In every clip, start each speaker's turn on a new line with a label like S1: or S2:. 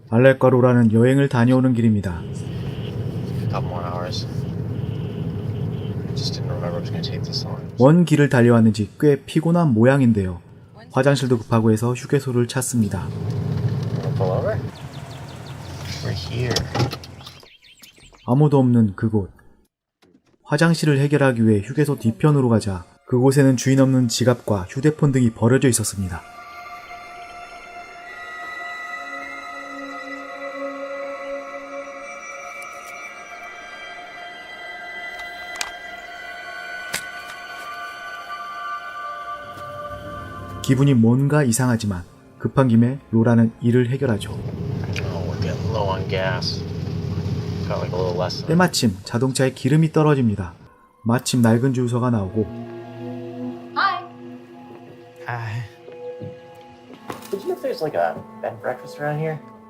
S1: 알렉과 로라는 여행을 다녀오는 길입니다. 먼 길을 달려왔는지 꽤 피곤한 모양인데요. 화장실도 급하고 해서 휴게소를 찾습니다. 아무도 없는 그곳. 화장실을 해결하기 위해 휴게소 뒤편으로 가자 그곳에는 주인 없는 지갑과 휴대폰 등이 버려져 있었습니다. 기분이 뭔가 이상하지만 급한 김에 로라는 일을 해결하죠. 때마침 자동차에 기름이 떨어집니다. 마침 낡은 주유소가 나오고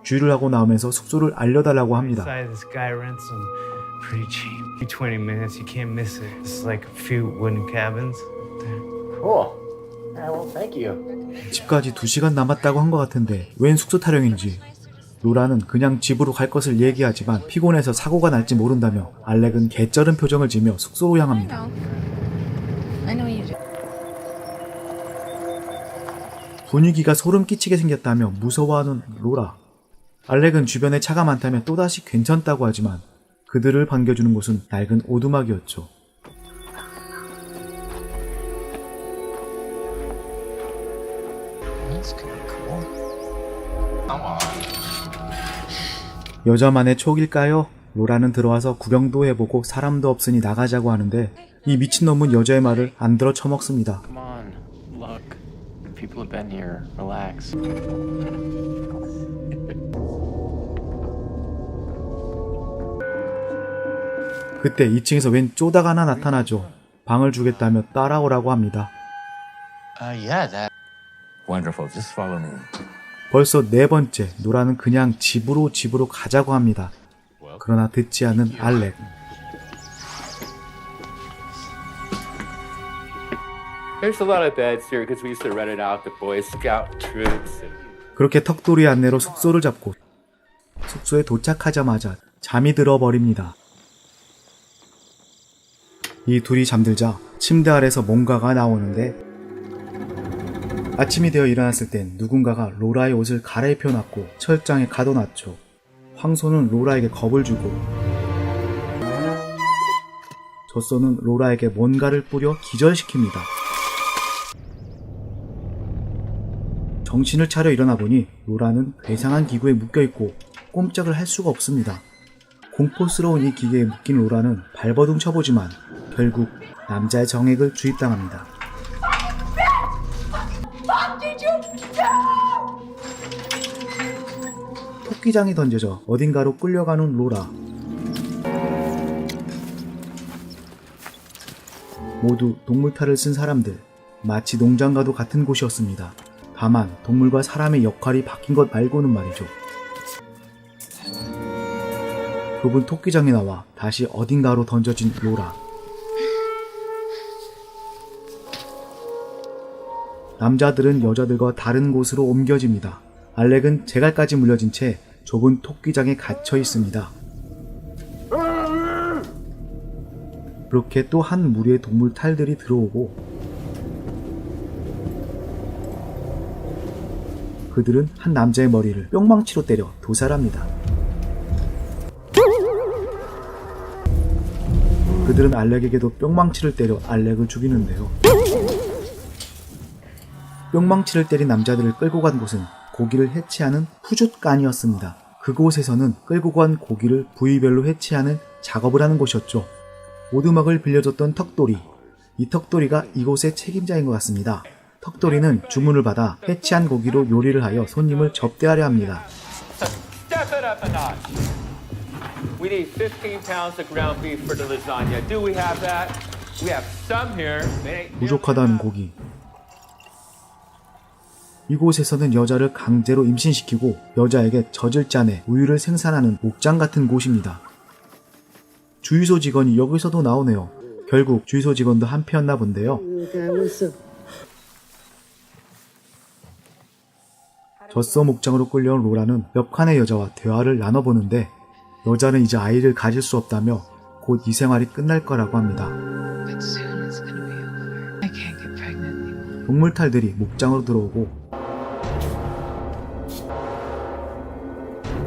S1: 주유를 하고 나오면서 숙소를 알려달라고 합니다. 집까지 2시간 남았다고 한 것 같은데 웬 숙소 타령인지. 로라는 그냥 집으로 갈 것을 얘기하지만 피곤해서 사고가 날지 모른다며 알렉은 개쩔은 표정을 지으며 숙소로 향합니다. 분위기가 소름 끼치게 생겼다며 무서워하는 로라. 알렉은 주변에 차가 많다며 또다시 괜찮다고 하지만 그들을 반겨주는 곳은 낡은 오두막이었죠. 여자만의 촉일까요? 로라는 들어와서 구경도 해보고 사람도 없으니 나가자고 하는데 이 미친놈은 여자의 말을 안 들어 처먹습니다. 그때 2층에서 웬 쪼다가 하나 나타나죠. 방을 주겠다며 따라오라고 합니다.
S2: Wonderful. Just follow me.
S1: 벌써 4번째 노라는 그냥 집으로 가자고 합니다. 그러나 듣지 않은 알렉. 그렇게 턱돌이 안내로 숙소를 잡고 숙소에 도착하자마자 잠이 들어버립니다. 이 둘이 잠들자 침대 아래서 뭔가가 나오는데 아침이 되어 일어났을 땐 누군가가 로라의 옷을 갈아입혀 놨고 철장에 가둬놨죠. 황소는 로라에게 겁을 주고 젖소는 로라에게 뭔가를 뿌려 기절시킵니다. 정신을 차려 일어나 보니 로라는 괴상한 기구에 묶여있고 꼼짝을 할 수가 없습니다. 공포스러운 이 기계에 묶인 로라는 발버둥 쳐보지만 결국 남자의 정액을 주입당합니다. 토끼장이 던져져 어딘가로 끌려가는 로라. 모두 동물탈을 쓴 사람들. 마치 농장과도 같은 곳이었습니다. 다만 동물과 사람의 역할이 바뀐 것 말고는 말이죠. 좁은 토끼장에 나와 다시 어딘가로 던져진 로라. 남자들은 여자들과 다른 곳으로 옮겨집니다. 알렉은 제갈까지 물려진 채 좁은 토끼장에 갇혀 있습니다. 그렇게 또 한 무리의 동물 탈들이 들어오고 그들은 한 남자의 머리를 뿅망치로 때려 도살합니다. 그들은 알렉에게도 뿅망치를 때려 알렉을 죽이는데요. 뿅망치를 때린 남자들을 끌고 간 곳은 고기를 해체하는 푸줏간이었습니다. 그곳에서는 끌고 간 고기를 부위별로 해체하는 작업을 하는 곳이었죠. 오두막을 빌려줬던 턱돌이. 이 턱돌이가 이곳의 책임자인 것 같습니다. 턱돌이는 주문을 받아 해체한 고기로 요리를 하여 손님을 접대하려 합니다. 부족하다는 고기. 이곳에서는 여자를 강제로 임신시키고 여자에게 젖을 짜내 우유를 생산하는 목장 같은 곳입니다. 주유소 직원이 여기서도 나오네요. 결국 주유소 직원도 한패였나 본데요. 젖소 목장으로 끌려온 로라는 옆 칸의 여자와 대화를 나눠보는데 여자는 이제 아이를 가질 수 없다며 곧 이 생활이 끝날 거라고 합니다.
S3: But soon it's gonna be over. I can't get pregnant anymore.
S1: 동물탈들이 목장으로 들어오고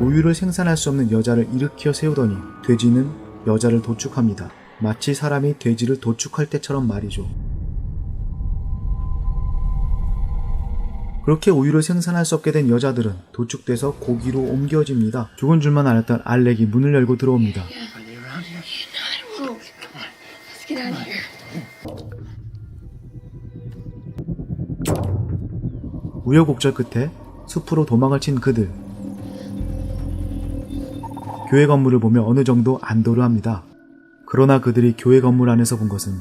S1: 우유를 생산할 수 없는 여자를 일으켜 세우더니 돼지는 여자를 도축합니다. 마치 사람이 돼지를 도축할 때처럼 말이죠. 그렇게 우유를 생산할 수 없게 된 여자들은 도축돼서 고기로 옮겨집니다. 죽은 줄만 알았던 알렉이 문을 열고 들어옵니다.
S3: Let's get out of here.
S1: 우여곡절 끝에 숲으로 도망을 친 그들. 교회 건물을 보며 어느 정도 안도를 합니다. 그러나 그들이 교회 건물 안에서 본 것은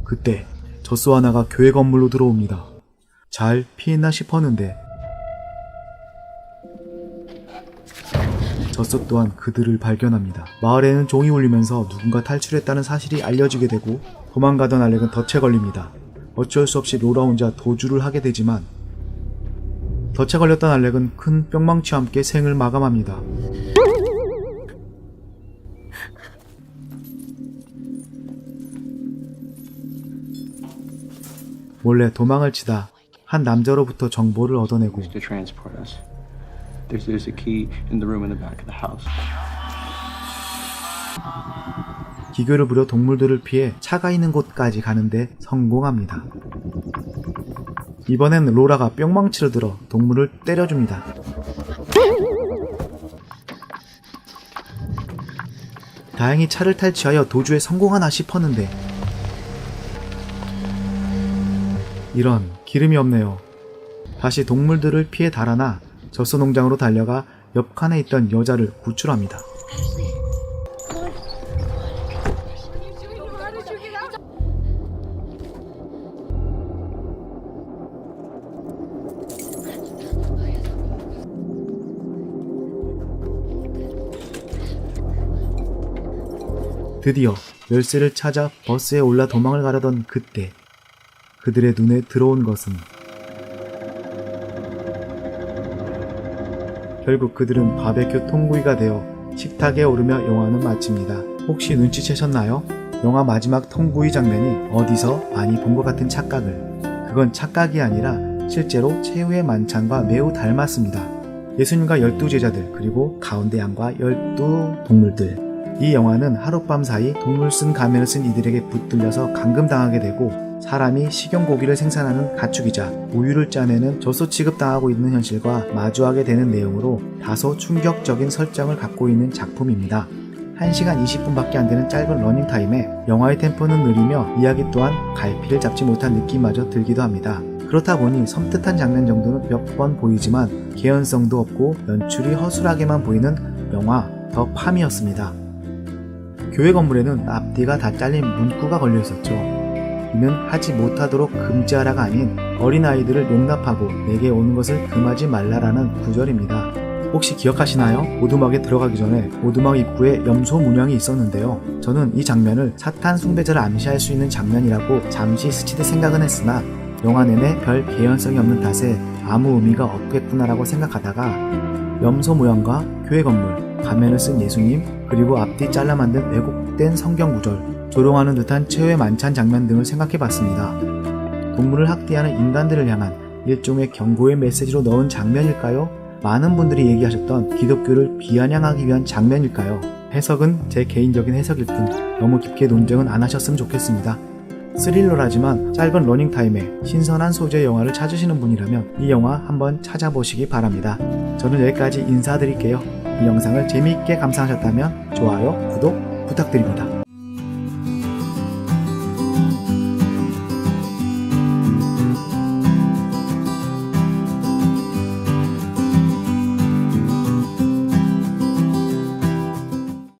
S1: 그때 젖소 하나가 교회 건물로 들어옵니다. 잘 피했나 싶었는데 젖소 또한 그들을 발견합니다. 마을에는 종이 울리면서 누군가 탈출했다는 사실이 알려지게 되고 도망가던 알렉은 덫에 걸립니다. 어쩔 수 없이 로라 혼자 도주를 하게 되지만 덫에 걸렸던 알렉은 큰 뿅망치와 함께 생을 마감합니다. 몰래 도망을 치다 한 남자로부터 정보를 얻어내고
S4: to transport us. There's a key in the room in the back of the house.
S1: 기교를 부려 동물들을 피해 차가 있는 곳까지 가는데 성공합니다. 이번엔 로라가 뿅망치를 들어 동물을 때려줍니다. 다행히 차를 탈취하여 도주에 성공하나 싶었는데 이런 기름이 없네요. 다시 동물들을 피해 달아나 젖소 농장으로 달려가 옆 칸에 있던 여자를 구출합니다. 드디어 열쇠를 찾아 버스에 올라 도망을 가려던 그때 그들의 눈에 들어온 것은 결국 그들은 바베큐 통구이가 되어 식탁에 오르며 영화는 마칩니다. 혹시 눈치채셨나요? 영화 마지막 통구이 장면이 어디서 많이 본 것 같은 착각을. 그건 착각이 아니라 실제로 최후의 만찬과 매우 닮았습니다. 예수님과 12제자들 그리고 가운데 양과 12동물들. 이 영화는 하룻밤 사이 동물 쓴 가면을 쓴 이들에게 붙들려서 감금당하게 되고 사람이 식용고기를 생산하는 가축이자 우유를 짜내는 젖소 취급당하고 있는 현실과 마주하게 되는 내용으로 다소 충격적인 설정을 갖고 있는 작품입니다. 1시간 20분밖에 안 되는 짧은 러닝타임에 영화의 템포는 느리며 이야기 또한 갈피를 잡지 못한 느낌마저 들기도 합니다. 그렇다 보니 섬뜩한 장면 정도는 몇 번 보이지만 개연성도 없고 연출이 허술하게만 보이는 영화 더 팜이었습니다. 교회 건물에는 앞뒤가 다 잘린 문구가 걸려 있었죠. 이는 하지 못하도록 금지하라가 아닌 어린아이들을 용납하고 내게 오는 것을 금하지 말라라는 구절입니다. 혹시 기억하시나요? 오두막에 들어가기 전에 오두막 입구에 염소 문양이 있었는데요. 저는 이 장면을 사탄 숭배자를 암시할 수 있는 장면이라고 잠시 스치듯 생각은 했으나 영화 내내 별 개연성이 없는 탓에 아무 의미가 없겠구나라고 생각하다가 염소 모양과 교회 건물, 가면을 쓴 예수님, 그리고 앞뒤 잘라 만든 왜곡된 성경 구절, 조롱하는 듯한 최후의 만찬 장면 등을 생각해봤습니다. 동물을 학대하는 인간들을 향한 일종의 경고의 메시지로 넣은 장면일까요? 많은 분들이 얘기하셨던 기독교를 비아냥하기 위한 장면일까요? 해석은 제 개인적인 해석일 뿐 너무 깊게 논쟁은 안 하셨으면 좋겠습니다. 스릴러라지만 짧은 러닝타임에 신선한 소재의 영화를 찾으시는 분이라면 이 영화 한번 찾아보시기 바랍니다. 저는 여기까지 인사드릴게요. 이 영상을 재미있게 감상하셨다면 좋아요, 구독 부탁드립니다.